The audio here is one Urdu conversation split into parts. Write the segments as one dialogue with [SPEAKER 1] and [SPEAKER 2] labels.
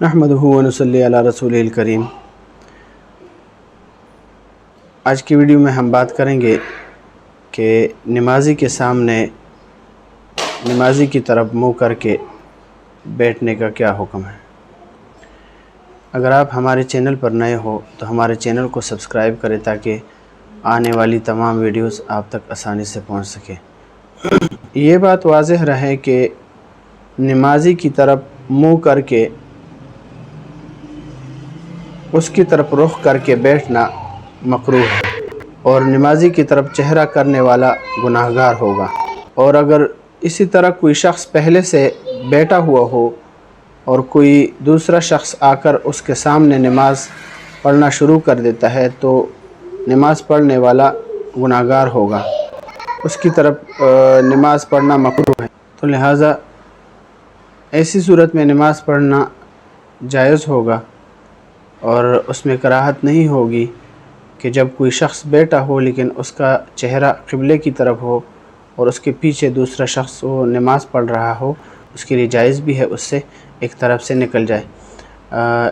[SPEAKER 1] نحمدہ و نصلی علی رسولہ الکریم۔ آج کی ویڈیو میں ہم بات کریں گے کہ نمازی کے سامنے نمازی کی طرف منہ کر کے بیٹھنے کا کیا حکم ہے۔ اگر آپ ہمارے چینل پر نئے ہو تو ہمارے چینل کو سبسکرائب کریں تاکہ آنے والی تمام ویڈیوز آپ تک آسانی سے پہنچ سکے۔ یہ بات واضح رہے کہ نمازی کی طرف منہ کر کے اس کی طرف رخ کر کے بیٹھنا مکروہ ہے، اور نمازی کی طرف چہرہ کرنے والا گناہگار ہوگا۔ اور اگر اسی طرح کوئی شخص پہلے سے بیٹھا ہوا ہو اور کوئی دوسرا شخص آ کر اس کے سامنے نماز پڑھنا شروع کر دیتا ہے تو نماز پڑھنے والا گناہگار ہوگا، اس کی طرف نماز پڑھنا مکروہ ہے۔ تو لہٰذا ایسی صورت میں نماز پڑھنا جائز ہوگا، اور اس میں کراہت نہیں ہوگی کہ جب کوئی شخص بیٹھا ہو لیکن اس کا چہرہ قبلے کی طرف ہو اور اس کے پیچھے دوسرا شخص وہ نماز پڑھ رہا ہو، اس کے لیے جائز بھی ہے اس سے ایک طرف سے نکل جائے۔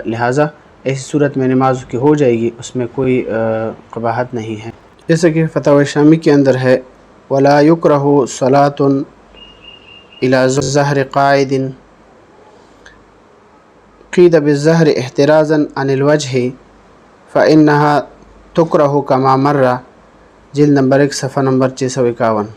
[SPEAKER 1] لہٰذا ایسی صورت میں نماز کی ہو جائے گی، اس میں کوئی قباحت نہیں ہے۔ جیسے کہ فتاوی شامی کے اندر ہے وَلَا يُكْرَهُ صَلَاةٌ إِلَى ظَهْرِ قَاعِدٍ قید بالظہر احترازا عن الوجہ فإنها تکرہ کما مر، جلد نمبر 1 صفحہ نمبر 651۔